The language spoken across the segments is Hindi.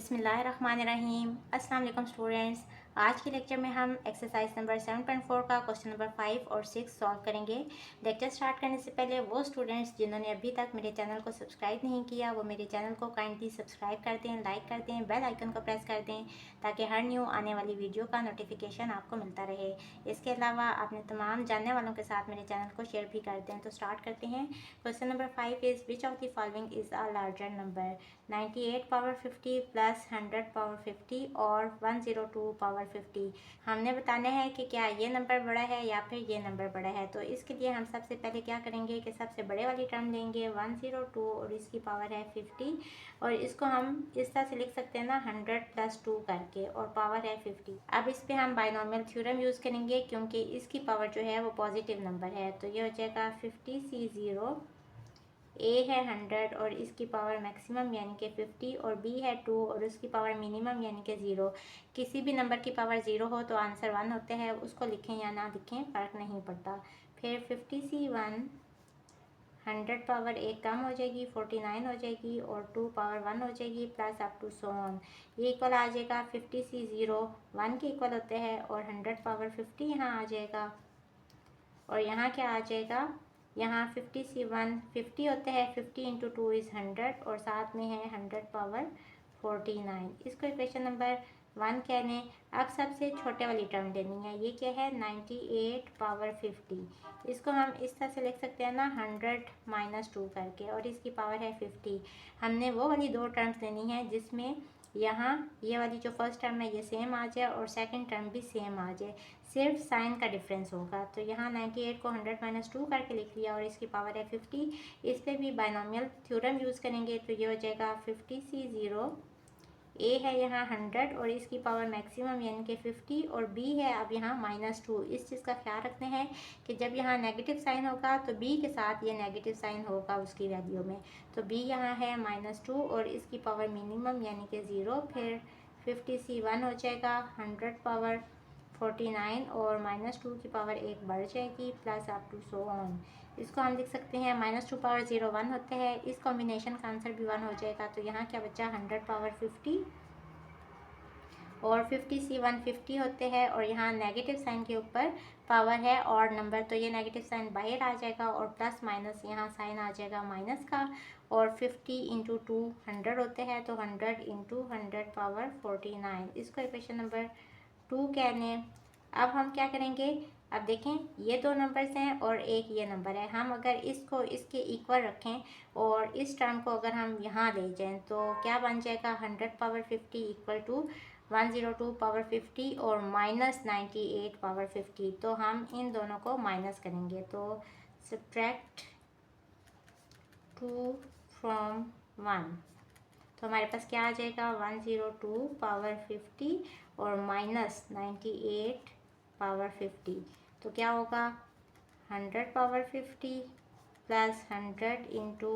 बिस्मिल्लाहिर्रहमानिर्रहीम। अस्सलाम वालेकुम स्टूडेंट्स। आज के लेक्चर में हम एक्सरसाइज नंबर 7.4 का क्वेश्चन नंबर 5 और 6 सॉल्व करेंगे। लेक्चर स्टार्ट करने से पहले वो स्टूडेंट्स जिन्होंने अभी तक मेरे चैनल को सब्सक्राइब नहीं किया वो मेरे चैनल को काइंडली सब्सक्राइब कर दें, लाइक कर दें, बेल आइकन को प्रेस कर दें ताकि हर न्यू आने वाली वीडियो का नोटिफिकेशन आपको मिलता रहे। इसके अलावा अपने तमाम जानने वालों के साथ मेरे चैनल को शेयर भी कर दें। तो स्टार्ट करते हैं। Question number 5 is which of the following is a larger number, 98 power 50 plus 100 power 50 और 102 पावर 50। हमने बताना है कि क्या ये नंबर बड़ा है या फिर ये नंबर बड़ा है। तो इसके लिए हम सबसे पहले क्या करेंगे कि सबसे बड़े वाली टर्म लेंगे 102 और इसकी पावर है 50 और इसको हम इस तरह से लिख सकते हैं ना 100 प्लस 2 करके और पावर है 50। अब इस पर हम बाइनोमियल थ्योरम यूज़ करेंगे क्योंकि इसकी पावर जो है वो पॉजिटिव नंबर है। तो ये हो जाएगा 50C0, ए है 100 और इसकी पावर मैक्सिमम यानी कि 50 और बी है 2 और उसकी पावर मिनिमम यानी कि 0। किसी भी नंबर की पावर 0 हो तो आंसर 1 होते हैं, उसको लिखें या ना लिखें फ़र्क नहीं पड़ता। फिर 50C1 100 पावर एक कम हो जाएगी 49 हो जाएगी और 2 पावर 1 हो जाएगी plus up to so on. ये इक्वल आ जाएगा 50C0 1 के इक्वल होते हैं और 100 पावर 50 यहाँ आ जाएगा और यहाँ क्या आ जाएगा, यहाँ 50C1 50 होते हैं, 50 इंटू 2 इज़ 100 और साथ में है 100 पावर 49। इसको इक्वेशन नंबर 1 कह लें। अब सबसे छोटे वाली टर्म लेनी है, ये क्या है 98 पावर 50। इसको हम इस तरह से लिख सकते हैं ना 100 माइनस 2 करके और इसकी पावर है 50। हमने वो वाली दो टर्म्स लेनी है जिसमें यहाँ ये वाली जो फर्स्ट टर्म है ये सेम आ जाए और सेकंड टर्म भी सेम आ जाए, सिर्फ साइन का डिफरेंस होगा। तो यहाँ 98 को 100 माइनस 2 करके लिख लिया और इसकी पावर है 50। इस पर भी बाइनोमियल थ्योरम यूज़ करेंगे तो ये हो जाएगा 50C0, ए है यहाँ 100 और इसकी पावर मैक्सिमम यानी कि 50 और बी है अब यहाँ -2। इस चीज़ का ख्याल रखना है कि जब यहाँ नेगेटिव साइन होगा तो बी के साथ ये नेगेटिव साइन होगा उसकी वैल्यू में। तो बी यहाँ है -2 और इसकी पावर मिनिमम यानी कि 0। फिर 50C1 हो जाएगा 100 पावर 49 और -2 की पावर एक बढ़ जाएगी plus up to so on. इसको हम लिख सकते हैं -2 पावर 0 1 होते हैं, इस कॉम्बिनेशन का आंसर भी 1 हो जाएगा। तो यहाँ क्या बचा 100 पावर 50 और 50C1 50 होते हैं और यहाँ नेगेटिव साइन के ऊपर पावर है और नंबर, तो ये नेगेटिव साइन बाहर आ जाएगा और प्लस माइनस यहाँ साइन आ जाएगा माइनस का और 50 इंटू 2 100 होते हैं तो 100 इंटू 100 पावर 49। इसको इक्वेशन नंबर 2 कह लें। अब हम क्या करेंगे, अब देखें ये दो नंबर्स हैं और एक ये नंबर है, हम अगर इसको इसके इक्वल रखें और इस टर्म को अगर हम यहाँ ले जाएं तो क्या बन जाएगा 100 पावर 50 इक्वल टू 102 पावर 50 और -98 पावर 50। तो हम इन दोनों को माइनस करेंगे तो सब्ट्रैक्ट 2 फ्रॉम 1 तो हमारे पास क्या आ जाएगा 102 पावर 50 और -98 पावर 50। तो क्या होगा 100 power 50 plus 100 into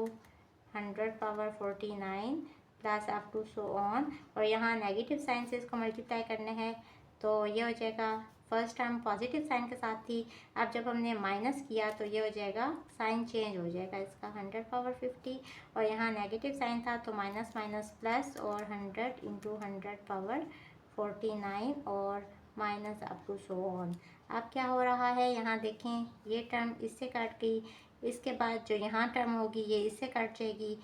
100 power 49 plus up to so on और यहाँ नेगेटिव साइन से इसको मल्टीप्लाई करना है तो ये हो जाएगा, फर्स्ट टाइम पॉजिटिव साइन के साथ थी, अब जब हमने माइनस किया तो ये हो जाएगा साइन चेंज हो जाएगा इसका 100 पावर 50 और यहाँ नेगेटिव साइन था तो माइनस माइनस प्लस और 100 इंटू 100 पावर 49 और minus up to so on. अब क्या हो रहा है यहाँ देखें, ये टर्म इससे कट गई, इसके बाद जो यहाँ टर्म होगी ये इससे कट जाएगी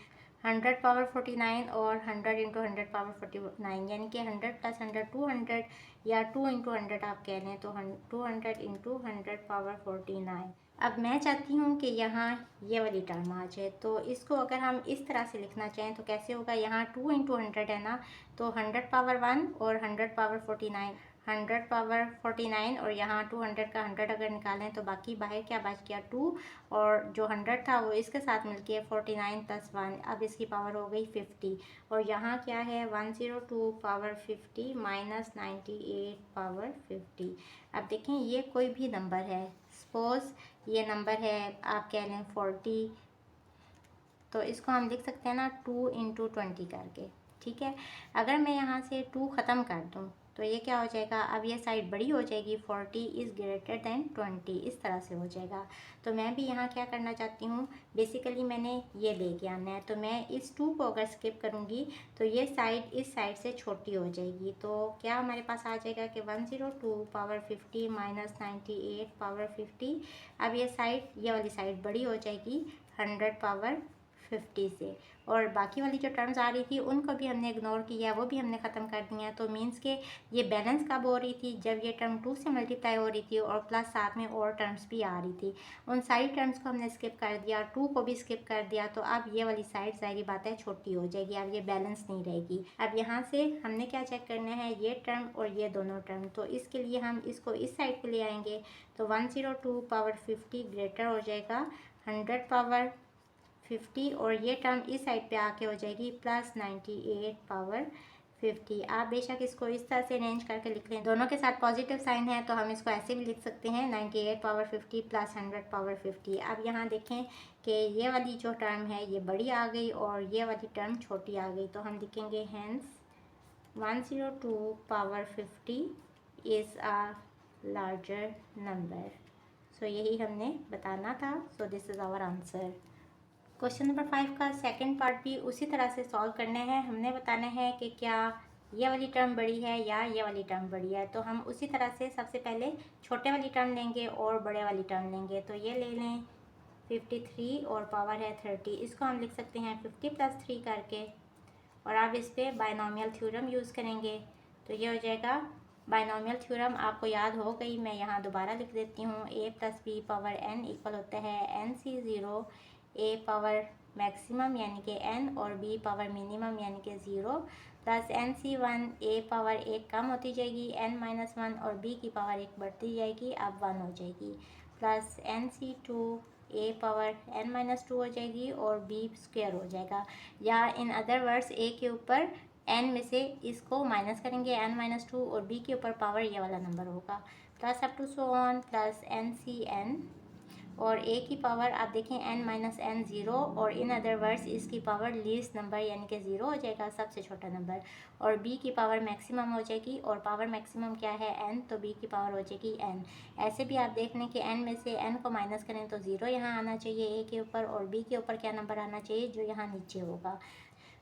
100 पावर 49 और 100 इंटू 100 पावर 49 यानी कि 100 प्लस 100 200 या 2 इंटू 100 आप कह लें तो 200 इंटू 100 पावर 49। अब मैं चाहती हूँ कि यहाँ ये वाली टर्म आ जाए तो इसको अगर हम इस तरह से लिखना चाहें तो कैसे होगा, यहाँ 2 इंटू 100 है ना तो 100 पावर 1 और 100 पावर 49, 100 पावर 49 और यहाँ 200 का 100 अगर निकालें तो बाकी बाहर क्या बच गया 2 और जो 100 था वो इसके साथ मिलके 49 प्लस 1, अब इसकी पावर हो गई 50 और यहाँ क्या है 102 पावर 50 माइनस 98 पावर 50। अब देखें ये कोई भी नंबर है, सपोज ये नंबर है आप कह लें 40, तो इसको हम लिख सकते हैं ना 2 इंटू 20 करके, ठीक है। अगर मैं यहाँ से 2 ख़त्म कर दूँ तो ये क्या हो जाएगा, अब ये साइड बड़ी हो जाएगी, 40 इज़ ग्रेटर देन 20, इस तरह से हो जाएगा। तो मैं भी यहाँ क्या करना चाहती हूँ, बेसिकली मैंने ये लेके आना है, तो मैं इस 2 को अगर स्किप करूँगी तो ये साइड इस साइड से छोटी हो जाएगी। तो क्या हमारे पास आ जाएगा कि 102 पावर 50 माइनस 98 पावर 50। अब ये साइड, ये वाली साइड बड़ी हो जाएगी 100 पावर 50 से, और बाकी वाली जो टर्म्स आ रही थी उनको भी हमने इग्नोर किया, वो भी हमने ख़त्म कर दिया। तो मीन्स के ये बैलेंस कब हो रही थी, जब ये टर्म 2 से मल्टीप्लाई हो रही थी और प्लस साथ में और टर्म्स भी आ रही थी। उन सारी टर्म्स को हमने स्किप कर दिया, 2 को भी स्किप कर दिया, तो अब ये वाली साइड ज़ाहिर बात है छोटी हो जाएगी, अब ये बैलेंस नहीं रहेगी। अब यहाँ से हमने क्या चेक करना है, ये टर्म और ये दोनों टर्म, तो इसके लिए हम इसको इस साइड पर ले आएंगे। तो 102 पावर 50 ग्रेटर हो जाएगा 100 पावर 50, और ये टर्म इस साइड पे आके हो जाएगी प्लस 98 पावर 50। आप बेशक इसको इस तरह से अरेंज करके लिख लें, दोनों के साथ पॉजिटिव साइन है, तो हम इसको ऐसे भी लिख सकते हैं 98 पावर 50 प्लस 100 पावर 50। अब यहाँ देखें कि ये वाली जो टर्म है ये बड़ी आ गई और ये वाली टर्म छोटी आ गई, तो हम लिखेंगे hence 102 power 50 is a larger number. So यही हमने बताना था। So this is our answer. Question number 5 का सेकंड पार्ट भी उसी तरह से सॉल्व करना है। हमने बताना है कि क्या ये वाली टर्म बड़ी है या ये वाली टर्म बड़ी है। तो हम उसी तरह से सबसे पहले छोटे वाली टर्म लेंगे और बड़े वाली टर्म लेंगे। तो ये ले लें 53 और पावर है 30, इसको हम लिख सकते हैं 50 प्लस 3 करके, और आप इस पर बायनॉमियल थ्योरम यूज़ करेंगे। तो ये हो जाएगा बायनॉमियल थ्योरम, आपको याद हो गई, मैं यहाँ दोबारा लिख देती हूँ। a plus B power n equal होता है NC0 a पावर मैक्सिमम यानी कि n और b पावर मिनिमम यानी कि 0 प्लस NC1 a पावर 1 कम होती जाएगी n-1 और b की पावर 1 बढ़ती जाएगी, अब 1 हो जाएगी, plus NC2 a power n-2 हो जाएगी और b स्क्वायर हो जाएगा, या इन अदर वर्ड्स a के ऊपर n में से इसको माइनस करेंगे n-2 और b के ऊपर पावर ये वाला नंबर होगा, plus up to so on plus NCn और a की पावर आप देखें n-n 0, और इन अदर वर्ड्स इसकी पावर लीस्ट नंबर यानी कि 0 हो जाएगा, सबसे छोटा नंबर, और b की पावर मैक्सिमम हो जाएगी, और पावर मैक्सिमम क्या है n, तो b की पावर हो जाएगी n। ऐसे भी आप देख लें कि n में से n को माइनस करें तो 0 यहाँ आना चाहिए a के ऊपर, और b के ऊपर क्या नंबर आना चाहिए, जो यहाँ नीचे होगा।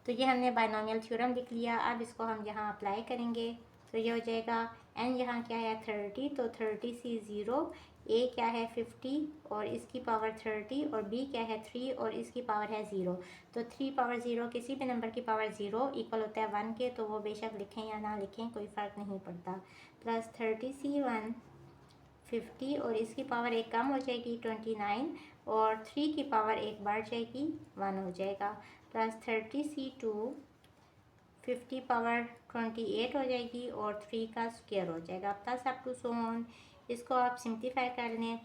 तो ये हमने बायनॉमियल थ्योरम लिख लिया। अब इसको हम यहाँ अप्लाई करेंगे, तो ये हो जाएगा n यहाँ क्या है 30, तो 30 से 0, a क्या है 50 और इसकी पावर 30, और b क्या है 3 और इसकी पावर है 0। तो 3 पावर 0 किसी भी नंबर की पावर 0 इक्वल होता है 1 के, तो वो बेशक लिखें या ना लिखें कोई फ़र्क नहीं पड़ता। प्लस 30C1 50 और इसकी पावर 1 कम हो जाएगी 29, और 3 की पावर 1 बढ़ जाएगी 1 हो जाएगा, प्लस 30C2 50 पावर 28 हो जाएगी और 3 का स्क्वायर हो जाएगा, plus up to so on. इसको आप सिंप्लीफाई कर लें,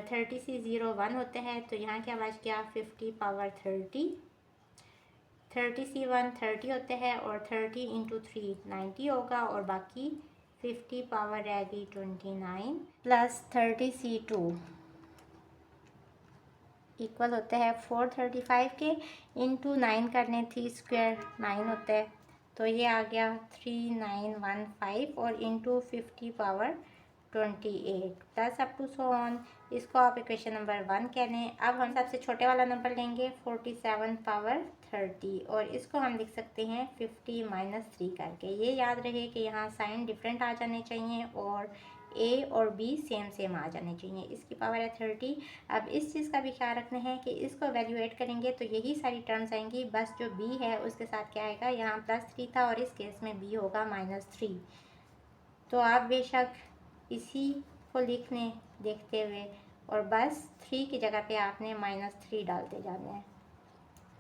30C0 1 होता है, तो यहाँ क्या बच गया 50 पावर 30, 30C1 30 होता है और 30 इंटू 3 90 होगा, और बाकी 50 पावर रहेगी 29 प्लस 30C2 इक्वल होता है 435 के, इंटू 9 करने 3 स्क्वायर 9 होता है, तो ये आ गया 3915, और into 50 power 28 plus up to so on. इसको आप इक्वेशन नंबर 1 कह लें। अब हम सबसे छोटे वाला नंबर लेंगे 47 पावर 30, और इसको हम लिख सकते हैं 50 माइनस 3 करके। ये याद रहे कि यहाँ साइन डिफरेंट आ जाने चाहिए और a और b सेम सेम आ जाने चाहिए। इसकी पावर है 30। अब इस चीज़ का भी ख्याल रखना है कि इसको वैल्यूएट करेंगे तो यही सारी टर्म्स आएंगी, बस जो b है उसके साथ क्या आएगा, यहाँ +3 था और इस केस में b होगा -3। तो आप बेशक इसी को लिख लें देखते हुए, और बस 3 की जगह पे आपने -3 डालते जाना है।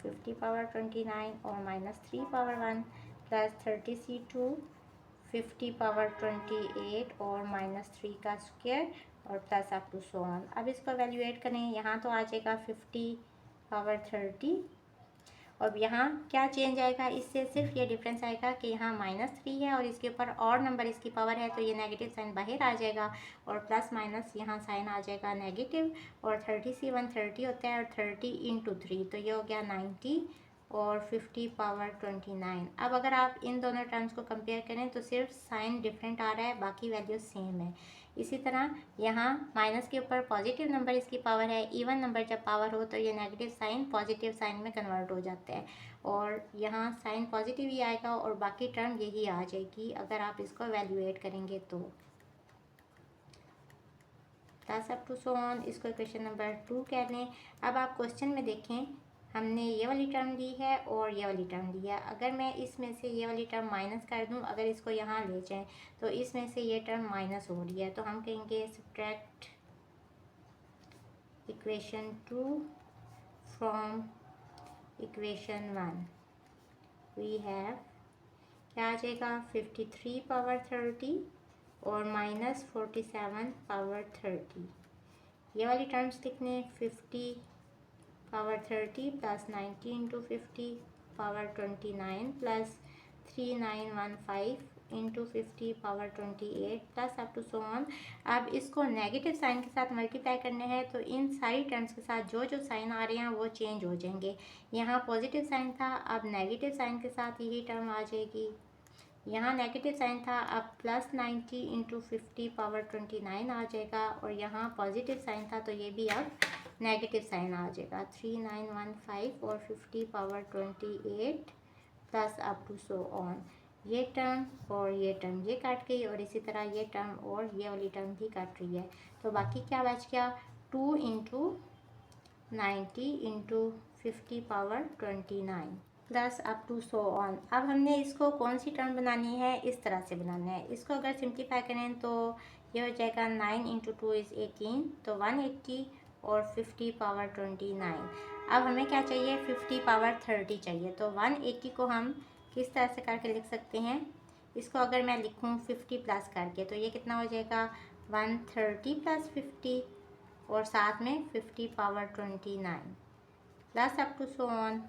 50 पावर 29 और -3 पावर 1 प्लस 30C2 50 पावर 28 और -3 का स्क्वायर और plus up to so on. अब इसको वैल्यूएट करें, यहाँ तो आ जाएगा 50 पावर 30, और यहाँ क्या चेंज आएगा, इससे सिर्फ ये डिफरेंस आएगा कि यहाँ -3 है और इसके ऊपर और नंबर इसकी पावर है, तो ये नेगेटिव साइन बाहर आ जाएगा, और प्लस माइनस यहाँ साइन आ जाएगा नेगेटिव, और 30C1 30 होता है और 30 इंटू 3, तो ये हो गया 90 और 50 पावर 29। अब अगर आप इन दोनों टर्म्स को कंपेयर करें तो सिर्फ साइन डिफरेंट आ रहा है, बाकी वैल्यू सेम है। इसी तरह यहाँ माइनस के ऊपर पॉजिटिव नंबर इसकी पावर है, इवन नंबर जब पावर हो तो ये नेगेटिव साइन पॉजिटिव साइन में कन्वर्ट हो जाता है, और यहाँ साइन पॉजिटिव ही आएगा और बाकी टर्म यही आ जाएगी अगर आप इसको वैल्यूएट करेंगे तो। Plus up to so on, इसको क्वेश्चन नंबर 2 कह लें। अब आप क्वेश्चन में देखें, हमने ये वाली टर्म ली है और ये वाली टर्म ली है। अगर मैं इसमें से ये वाली टर्म माइनस कर दूं, अगर इसको यहाँ ले जाएं तो इसमें से ये टर्म माइनस हो रही है, तो हम कहेंगे subtract equation 2 from equation 1। We have क्या आ जाएगा 53 पावर 30 और माइनस 47 पावर 30। ये वाली टर्म्स लिखने 50 power 30 plus 90 into 50 power 29 plus 3915 into 50 power 28 plus up to so on. अब इसको नेगेटिव साइन के साथ मल्टीप्लाई करने हैं, तो इन सारी टर्म्स के साथ जो जो साइन आ रहे हैं वो चेंज हो जाएंगे। यहाँ पॉजिटिव साइन था, अब नेगेटिव साइन के साथ यही टर्म आ जाएगी। यहाँ नेगेटिव साइन था, अब प्लस 90 इंटू 50 पावर 29 आ जाएगा, और यहाँ पॉजिटिव साइन था तो ये भी अब नेगेटिव साइन आ जाएगा। 3915 और 50 power 28 plus up to so on. ये टर्म और ये टर्म ये काट गई, और इसी तरह ये टर्म और ये वाली टर्म भी काट रही है। तो बाकी क्या बच गया 2 into 90 into 50 power 29 plus up to so on. अब हमने इसको कौन सी टर्म बनानी है, इस तरह से बनाना है। इसको अगर सिंप्लीफाई करें तो ये हो जाएगा 9 इंटू 2 इज़ 18, तो 180 और 50 पावर 29। अब हमें क्या चाहिए 50 पावर 30 चाहिए, तो 180 को हम किस तरह से करके लिख सकते हैं। इसको अगर मैं लिखूँ 50 प्लस करके तो ये कितना हो जाएगा 130 प्लस 50 और साथ में 50 power 29 plus up to so on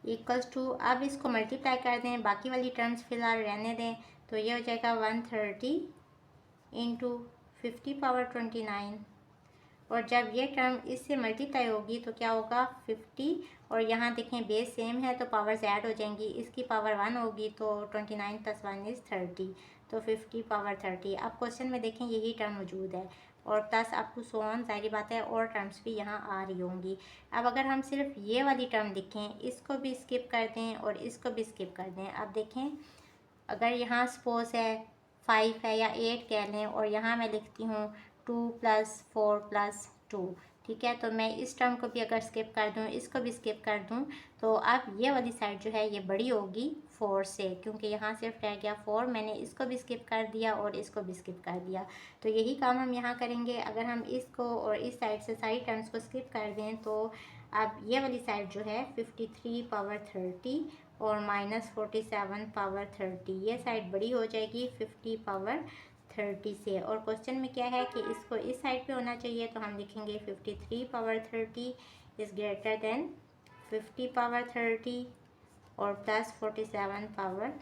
equals to. अब इसको मल्टीप्लाई कर दें, बाकी वाली टर्म्स फिलहाल रहने दें, तो ये हो जाएगा 130 इंटू 50 पावर 29, और जब ये टर्म इससे मल्टीप्लाई होगी तो क्या होगा 50, और यहाँ देखें बेस सेम है तो पावर्स ऐड हो जाएंगी, इसकी पावर 1 होगी तो 29 प्लस 1 इज़ 30, तो 50 पावर 30। अब क्वेश्चन में देखें यही टर्म मौजूद है, और plus up to so on, जाहिर बात है और टर्म्स भी यहाँ आ रही होंगी। अब अगर हम सिर्फ ये वाली टर्म लिखें, इसको भी स्किप कर दें और इसको भी स्किप कर दें। अब देखें अगर यहाँ सपोज है 5 है या 8 कह लें, और यहाँ मैं लिखती हूँ 2 प्लस 4 प्लस 2, ठीक है, तो मैं इस टर्म को भी अगर स्किप कर दूँ, इसको भी स्किप कर दूँ, तो अब ये वाली साइड जो है ये बड़ी होगी 4 से, क्योंकि यहाँ सिर्फ रह गया 4, मैंने इसको भी स्किप कर दिया और इसको भी स्किप कर दिया। तो यही काम हम यहाँ करेंगे। अगर हम इसको और इस साइड से सारी टर्म्स को स्किप कर दें तो अब ये वाली साइड जो है 53 पावर 30 और माइनस 47 पावर 30, ये साइड बड़ी हो जाएगी 50 पावर 30 से। और क्वेश्चन में क्या है कि इसको इस साइड पे होना चाहिए, तो हम लिखेंगे 53 power 30 is greater than 50 power 30 और प्लस 47 पावर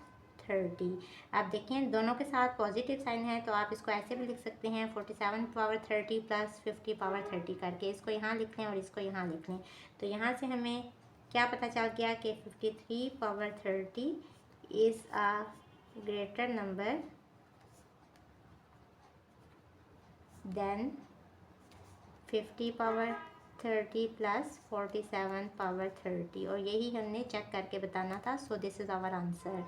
30। आप देखें दोनों के साथ पॉजिटिव साइन है, तो आप इसको ऐसे भी लिख सकते हैं 47 पावर 30 प्लस 50 पावर 30 करके, इसको यहाँ लिख लें और इसको यहाँ लिख लें। तो यहाँ से हमें क्या पता चल गया कि 53 power 30 is a greater number than 50 power 30 plus 47 power 30, और यही हमने चेक करके बताना था। So this is our answer.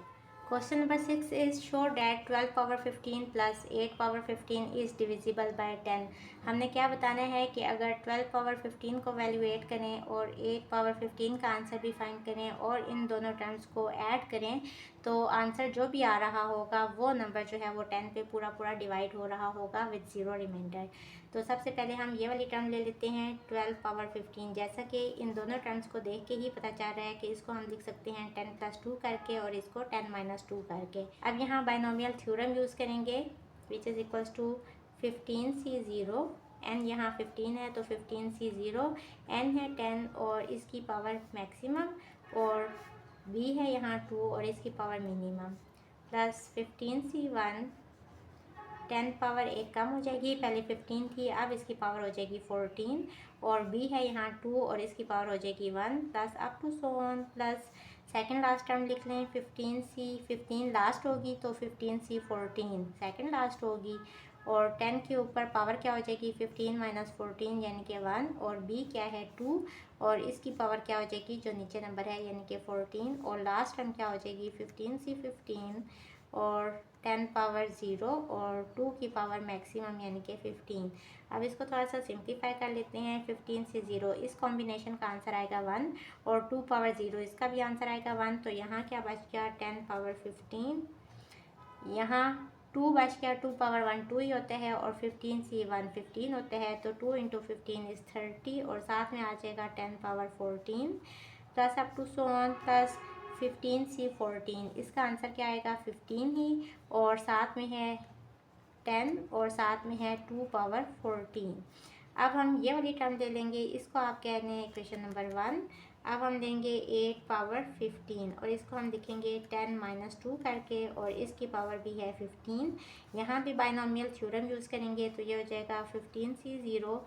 Question number 6 is show that 12 power 15 plus 8 power 15 is divisible by 10। हमने क्या बताना है कि अगर 12 पावर 15 को वैल्यूएट करें और 8 पावर 15 का आंसर भी फाइंड करें और इन दोनों टर्म्स को ऐड करें, तो आंसर जो भी आ रहा होगा वो नंबर जो है वो 10 पे पूरा पूरा डिवाइड हो रहा होगा विद 0 रिमाइंडर। तो सबसे पहले हम ये वाली टर्म ले लेते हैं 12 पावर 15। जैसा कि इन दोनों टर्म्स को देख के ही पता चल रहा है कि इसको हम लिख सकते हैं 10 प्लस 2 करके और इसको 10 माइनस 2 करके। अब यहाँ बाइनोमियल थ्योरम यूज़ करेंगे which is equals to 15c0, n यहाँ 15 है तो 15c0, n है 10 और इसकी पावर मैक्सिमम, और b है यहाँ 2 और इसकी power minimum, plus 15c1 10 power एक कम हो जाएगी, पहले 15 थी, अब इसकी पावर हो जाएगी 14, और b है यहाँ 2 और इसकी पावर हो जाएगी 1, plus up to so on, plus second last term लिख लें 15c, 15 लास्ट होगी तो 15c 14 सेकेंड लास्ट होगी, और 10 के ऊपर पावर क्या हो जाएगी 15 माइनस 14 यानी कि 1, और b क्या है 2, और इसकी पावर क्या हो जाएगी जो नीचे नंबर है यानी कि 14, और लास्ट टर्म क्या हो जाएगी 15c 15 और 10 पावर 0 और 2 की पावर मैक्सिमम यानी कि 15। अब इसको थोड़ा सा सिंप्लीफाई कर लेते हैं, 15 से 0 इस कॉम्बिनेशन का आंसर आएगा 1, और 2 पावर 0 इसका भी आंसर आएगा 1, तो यहाँ क्या बच गया 10 पावर 15, यहाँ 2 बच गया, 2 पावर 1 2 ही होता है, और 15 से 1 15 होता है, तो 2 इंटू 15 इज़ 30, और साथ में आ जाएगा 10 power 14 plus up to so on, plus 15 से 14 इसका आंसर क्या आएगा 15 ही, और साथ में है 10 और साथ में है 2 पावर 14। अब हम ये वाली टर्म ले लेंगे, इसको आप कह रहे हैं इक्वेशन नंबर 1। अब हम लेंगे 8 पावर 15 और इसको हम लिखेंगे 10 माइनस 2 करके, और इसकी पावर भी है 15। यहाँ भी बाइनोमियल थ्योरम यूज़ करेंगे तो ये हो जाएगा 15 से 0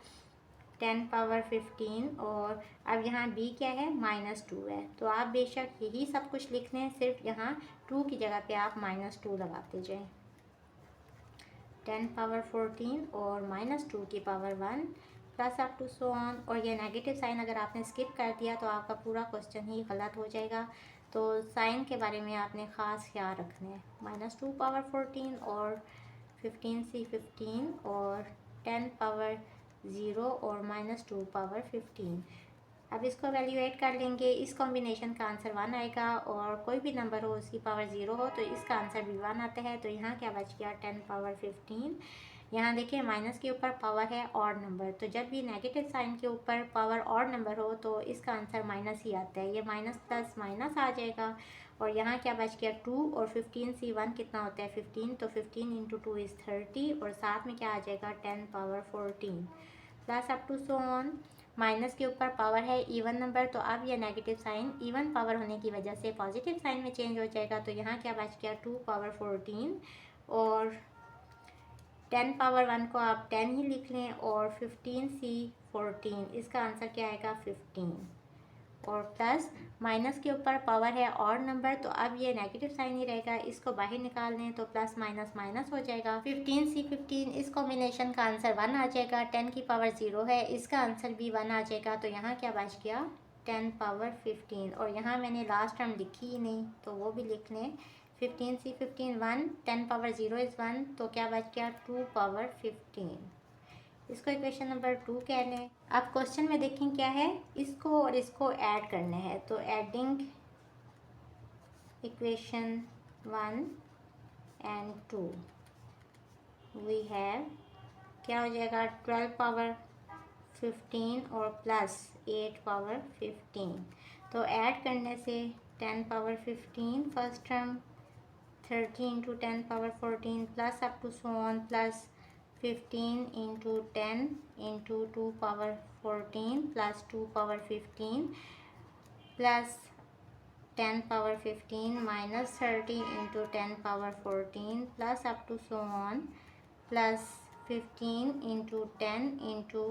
10 पावर 15, और अब यहाँ b क्या है -2 है, तो आप बेशक यही सब कुछ लिख लें, सिर्फ यहाँ 2 की जगह पे आप -2 लगाते जाएं। 10 पावर 14 और -2 की power 1 plus up to so on, और ये नेगेटिव साइन अगर आपने स्किप कर दिया तो आपका पूरा क्वेश्चन ही गलत हो जाएगा, तो साइन के बारे में आपने ख़ास ख्याल रखना है। -2 पावर 14 और 15 से 15 और 10 पावर 0 और -2 पावर 15। अब इसको वैल्यूएट कर लेंगे, इस कॉम्बिनेशन का आंसर 1 आएगा, और कोई भी नंबर हो उसकी पावर 0 हो तो इसका आंसर भी 1 आता है, तो यहाँ क्या बच गया 10 पावर 15। यहाँ देखिए माइनस के ऊपर पावर है ऑड नंबर, तो जब भी नेगेटिव साइन के ऊपर पावर ऑड नंबर हो तो इसका आंसर माइनस ही आता है, ये माइनस प्लस माइनस आ जाएगा, और यहाँ क्या बच गया 2 और 15 से 1 कितना होता है 15, तो 15 इंटू 2 इज़ 30, और साथ में क्या आ जाएगा 10 power 14 plus up to so on. Minus के ऊपर पावर है इवन नंबर, तो अब यह नेगेटिव साइन इवन पावर होने की वजह से पॉजिटिव साइन में चेंज हो जाएगा, तो यहाँ क्या बच गया 2 पावर 14, और 10 पावर 1 को आप 10 ही लिख लें, और 15 सी 14 इसका आंसर क्या आएगा 15, और प्लस माइनस के ऊपर पावर है ऑड नंबर, तो अब ये नेगेटिव साइन ही रहेगा, इसको बाहर निकाल लें तो प्लस माइनस माइनस हो जाएगा। 15 सी 15 इस कॉम्बिनेशन का आंसर 1 आ जाएगा, 10 की पावर 0 है, इसका आंसर भी 1 आ जाएगा, तो यहाँ क्या बच गया 10 पावर 15, और यहाँ मैंने लास्ट टर्म लिखी ही नहीं तो वो भी लिख लें, 15 सी 15 1, 10 पावर 0 इज़ 1, तो क्या बच गया 2 पावर 15। इसको इक्वेशन नंबर 2 कह लें। अब क्वेश्चन में देखें क्या है, इसको और इसको ऐड करना है, तो adding equation 1 and 2 we have क्या हो जाएगा 12 पावर 15 और प्लस 8 पावर 15, तो ऐड करने से 10 power 15 first term, 30 into 10 power 14 plus up to so on, plus 15 into 10 into 2 power 14 plus 2 power 15 plus 10 power 15 minus 30 into 10 power 14 plus up to so on, plus 15 into 10 into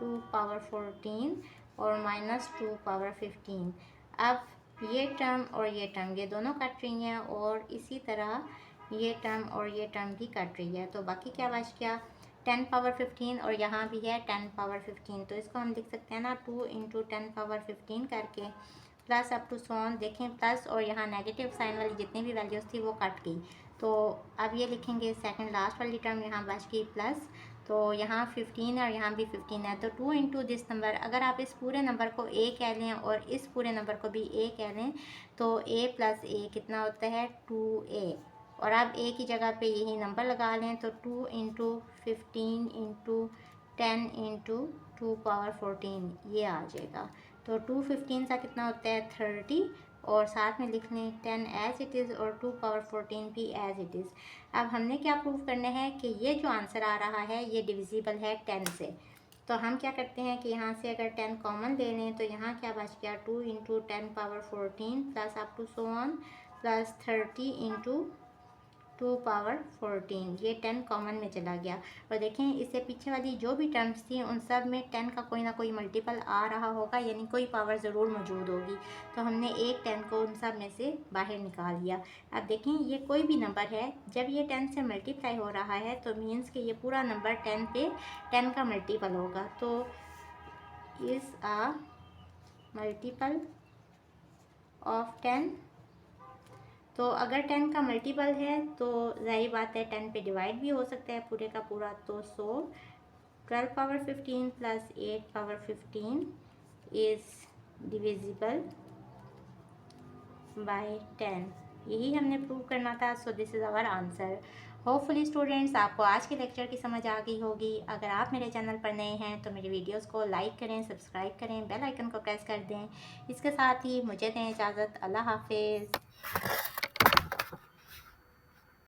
2 power 14 और माइनस 2 पावर 15। अब ये टर्म और ये टर्म ये दोनों कट रही हैं, और इसी तरह ये टर्म और ये टर्म भी कट रही है, तो बाकी क्या बच गया 10 पावर 15, और यहाँ भी है 10 पावर 15, तो इसको हम लिख सकते हैं ना 2 इंटू 10 पावर 15 करके, प्लस अप टू सोन देखें प्लस, और यहाँ नेगेटिव साइन वाली जितनी भी वैल्यूज़ थी वो कट गई, तो अब ये लिखेंगे सेकंड लास्ट वाली टर्म यहाँ बच गई प्लस, तो यहाँ 15 है और यहाँ भी 15 है, तो 2 इंटू दिस नंबर, अगर आप इस पूरे नंबर को a कह लें और इस पूरे नंबर को भी a कह लें तो a प्लस a कितना होता है 2a, और आप a की जगह पे यही नंबर लगा लें तो 2 इंटू 15 इंटू 10 इंटू 2 पावर 14 ये आ जाएगा, तो 2 15 सा कितना होता है 30, और साथ में लिख लें 10 एज इट इज़ और 2 पावर 14 भी एज इट इज़। अब हमने क्या प्रूव करना है कि ये जो आंसर आ रहा है ये डिविजिबल है 10 से, तो हम क्या करते हैं कि यहाँ से अगर 10 कॉमन ले लें तो यहाँ क्या बच गया 2 into 10 power 14 plus up to so on plus 30 into 2 power 14, ये 10 कॉमन में चला गया। और देखें इससे पीछे वाली जो भी टर्म्स थी उन सब में 10 का कोई ना कोई मल्टीपल आ रहा होगा, यानी कोई पावर ज़रूर मौजूद होगी। तो हमने एक 10 को उन सब में से बाहर निकाल लिया। अब देखें ये कोई भी नंबर है, जब ये 10 से मल्टीप्लाई हो रहा है तो मीन्स कि ये पूरा नंबर 10 पे 10 का मल्टीपल होगा। तो इज़ आ मल्टीपल ऑफ 10। तो अगर 10 का मल्टीपल है तो जाहिर बात है 10 पे डिवाइड भी हो सकता है पूरे का पूरा। तो 12 power 15 plus 8 power 15 is divisible by 10। यही हमने प्रूव करना था। So this is our answer. Hopefully students आपको आज के लेक्चर की समझ आ गई होगी। अगर आप मेरे चैनल पर नए हैं तो मेरे वीडियोस को लाइक करें, सब्सक्राइब करें, बेल आइकन को प्रेस कर दें। इसके साथ ही मुझे दें इजाज़त। अल्लाह हाफिज़।